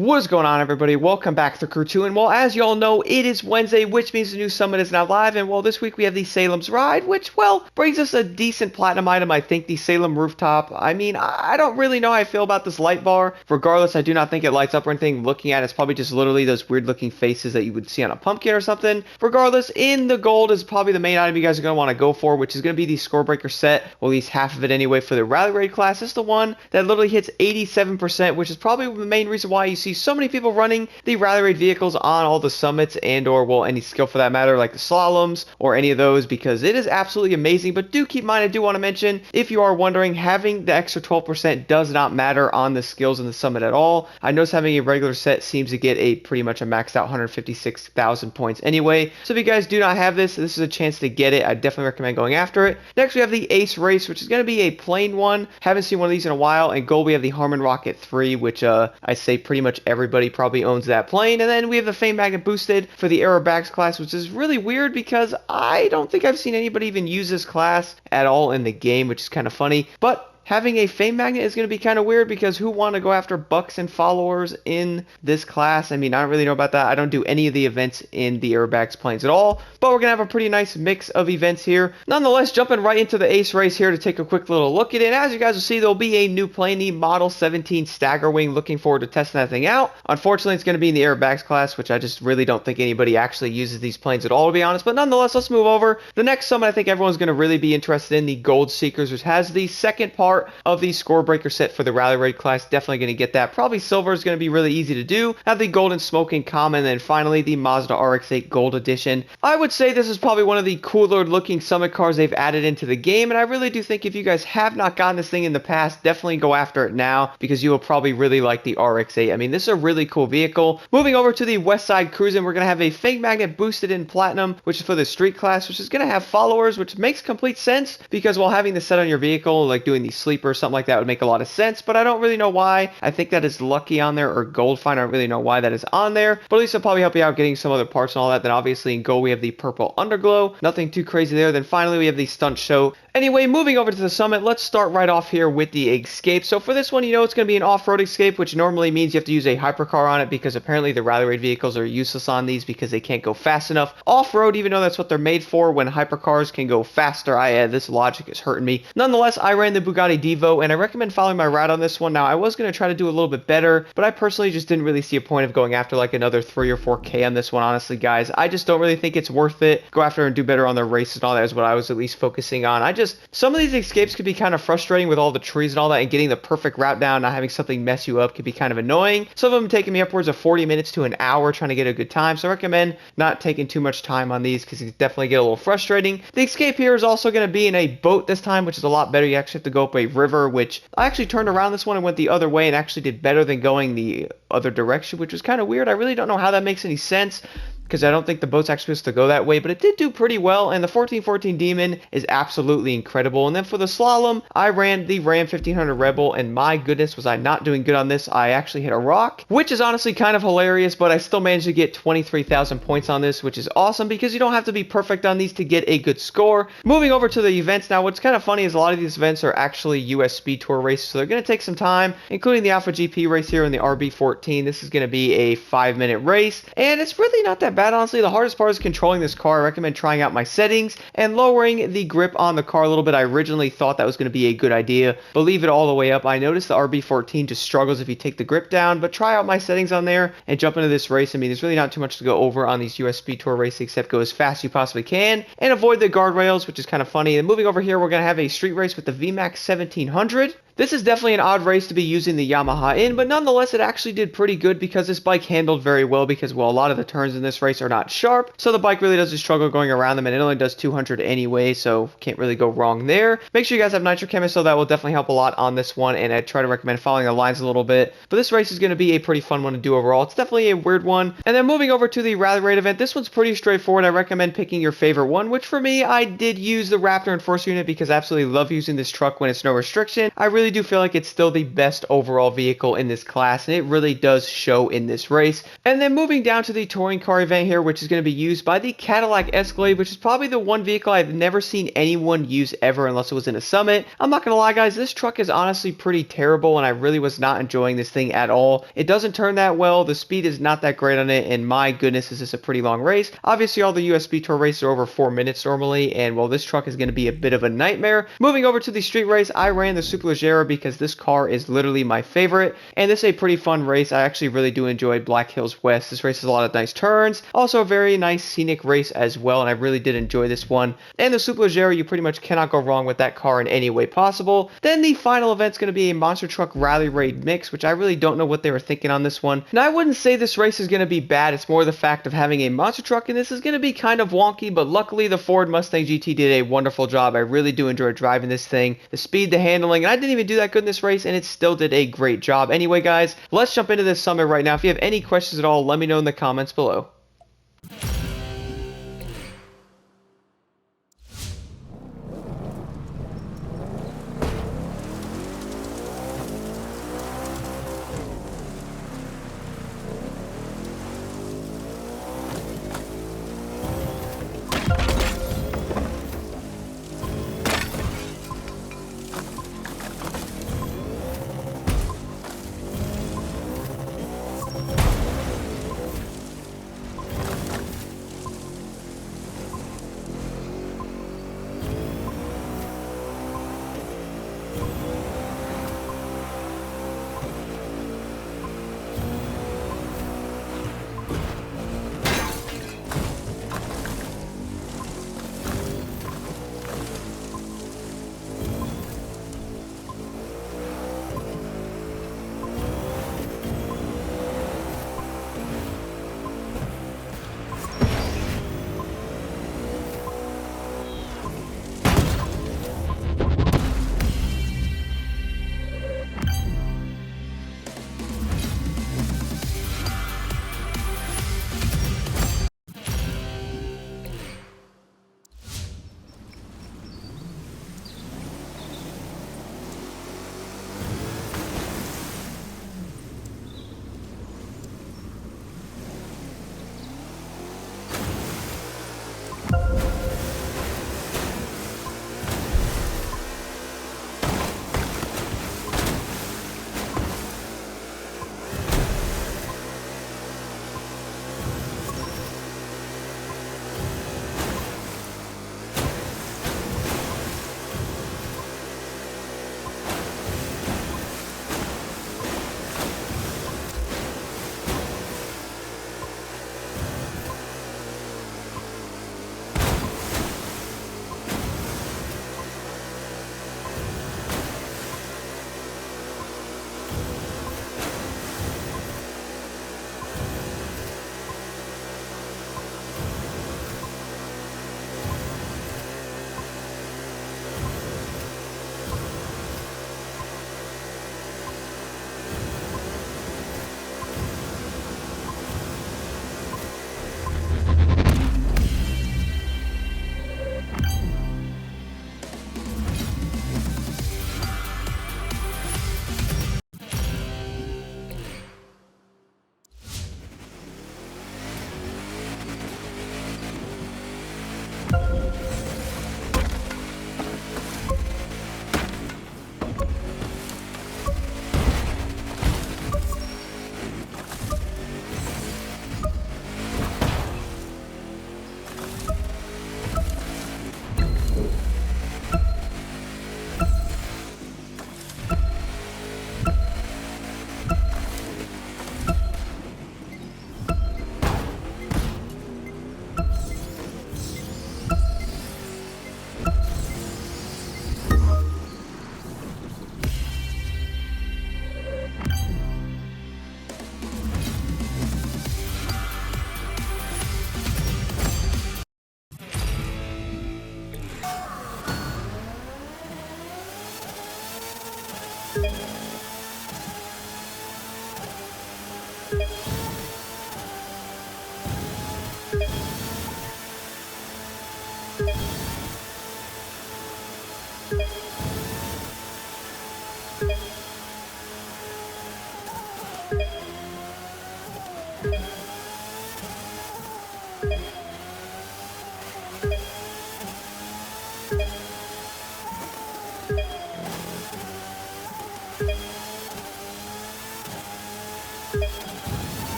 What's going on, everybody? Welcome back to Crew 2, and well, as you all know, it is Wednesday, which means the new summit is now live, and well, this week we have the Salem's Ride, which, well, brings us a decent platinum item, I think, the Salem Rooftop. I mean, I don't really know how I feel about this light bar. Regardless, I do not think it lights up or anything. Looking at it, it's probably just literally those weird-looking faces that you would see on a pumpkin or something. Regardless, in the gold is probably the main item you guys are going to want to go for, which is going to be the Scorebreaker set, or at least half of it anyway, for the Rally Raid class. It's the one that literally hits 87%, which is probably the main reason why you see so many people running the Rally Raid vehicles on all the summits and or, well, any skill for that matter, like the slaloms or any of those, because it is absolutely amazing. But do keep in mind, I do want to mention, if you are wondering, having the extra 12% does not matter on the skills in the summit at all. I notice having a regular set seems to get a pretty much a maxed out 156,000 points anyway. So if you guys do not have this, this is a chance to get it. I definitely recommend going after it. Next, we have the Ace Race, which is going to be a plain one. Haven't seen one of these in a while. And gold, we have the Harmon Rocket 3, which I say pretty much everybody probably owns that plane. And then we have the Fame Magnet Boosted for the Aerobags class, which is really weird because I don't think I've seen anybody even use this class at all in the game, which is kind of funny. But having a Fame Magnet is going to be kind of weird because who want to go after bucks and followers in this class? I mean, I don't really know about that. I don't do any of the events in the Airbags planes at all, but we're going to have a pretty nice mix of events here. Nonetheless, jumping right into the Ace Race here to take a quick little look at it. As you guys will see, there'll be a new plane, the Model 17 Staggerwing. Looking forward to testing that thing out. Unfortunately, it's going to be in the Airbags class, which I just really don't think anybody actually uses these planes at all, to be honest. But nonetheless, let's move over. The next summit I think everyone's going to really be interested in, the Gold Seekers, which has the second part of the Scorebreaker set for the Rally Raid class. Definitely going to get that. Probably silver is going to be really easy to do. Have the Golden Smoking Common, and then finally the Mazda RX-8 Gold Edition. I would say this is probably one of the cooler looking summit cars they've added into the game, and I really do think if you guys have not gotten this thing in the past, definitely go after it now because you will probably really like the RX-8. I mean, this is a really cool vehicle. Moving over to the West Side Cruising, we're going to have a Fake Magnet Boosted in Platinum, which is for the street class, which is going to have followers, which makes complete sense because while having this set on your vehicle, like doing the sleeper or something like that would make a lot of sense, but I don't really know why. I think that is Lucky on there or Gold Find. I don't really know why that is on there, but at least it'll probably help you out getting some other parts and all that. Then obviously in gold we have the Purple Underglow. Nothing too crazy there. Then finally we have the Stunt Show. Anyway, moving over to the summit, let's start right off here with the Escape. So for this one, you know it's going to be an off-road Escape, which normally means you have to use a hypercar on it because apparently the Rally Raid vehicles are useless on these because they can't go fast enough off-road, even though that's what they're made for when hypercars can go faster. This logic is hurting me. Nonetheless, I ran the Bugatti Divo, and I recommend following my route on this one. Now, I was going to try to do a little bit better, but I personally just didn't really see a point of going after like another 3 or 4K on this one, honestly, guys. I just don't really think it's worth it. Go after and do better on the races and all that is what I was at least focusing on. Some of these escapes could be kind of frustrating with all the trees and all that, and getting the perfect route down, not having something mess you up could be kind of annoying. Some of them taking me upwards of 40 minutes to an hour trying to get a good time, so I recommend not taking too much time on these because it definitely get a little frustrating. The escape here is also going to be in a boat this time, which is a lot better. You actually have to go up a river, which I actually turned around this one and went the other way and actually did better than going the other direction, which was kind of weird. I really don't know how that makes any sense because I don't think the boat's actually supposed to go that way, but it did do pretty well, and the 1414 Demon is absolutely incredible. And then for the slalom, I ran the Ram 1500 Rebel, and my goodness, was I not doing good on this. I actually hit a rock, which is honestly kind of hilarious, but I still managed to get 23,000 points on this, which is awesome because you don't have to be perfect on these to get a good score. Moving over to the events now, what's kind of funny is a lot of these events are actually US Speed Tour races, so they're going to take some time, including the Alpha GP race here in the RB14. This is going to be a 5-minute race, and it's really not that bad. Honestly, the hardest part is controlling this car. I recommend trying out my settings and lowering the grip on the car a little bit. I originally thought that was going to be a good idea, but leave it all the way up. I noticed the RB14 just struggles if you take the grip down, but try out my settings on there and jump into this race. I mean, there's really not too much to go over on these US Speed Tour races except go as fast as you possibly can and avoid the guardrails, which is kind of funny. And moving over here, we're going to have a street race with the VMAX 1700. This is definitely an odd race to be using the Yamaha in, but nonetheless, it actually did pretty good because this bike handled very well because, well, a lot of the turns in this race are not sharp, so the bike really doesn't struggle going around them, and it only does 200 anyway, so can't really go wrong there. Make sure you guys have Nitro Chemist, that will definitely help a lot on this one, and I try to recommend following the lines a little bit, but this race is going to be a pretty fun one to do overall. It's definitely a weird one. And then moving over to the Rally Raid event, this one's pretty straightforward. I recommend picking your favorite one, which for me, I did use the Raptor in first unit because I absolutely love using this truck when it's no restriction. I really really do feel like it's still the best overall vehicle in this class, and it really does show in this race. And then moving down to the touring car event here, which is going to be used by the Cadillac Escalade, which is probably the one vehicle I've never seen anyone use ever unless it was in a summit. I'm not going to lie, guys, this truck is honestly pretty terrible, and I really was not enjoying this thing at all. It doesn't turn that well, the speed is not that great on it, and my goodness, is this a pretty long race. Obviously, all the USB Tour races are over 4 minutes normally, and well, this truck is going to be a bit of a nightmare. Moving over to the street race, I ran the Superleggera because this car is literally my favorite, and this is a pretty fun race. I actually really do enjoy Black Hills West. This race has a lot of nice turns, also a very nice scenic race as well, and I really did enjoy this one. And the Superleggera, you pretty much cannot go wrong with that car in any way possible. Then the final event's going to be a monster truck rally raid mix, which I really don't know what they were thinking on this one. Now, I wouldn't say this race is going to be bad. It's more the fact of having a monster truck, and this is going to be kind of wonky, but luckily the Ford Mustang GT did a wonderful job. I really do enjoy driving this thing. The speed, the handling, and I didn't even do that good in this race, and it still did a great job. Anyway, guys, let's jump into this summit right now. If you have any questions at all, let me know in the comments below.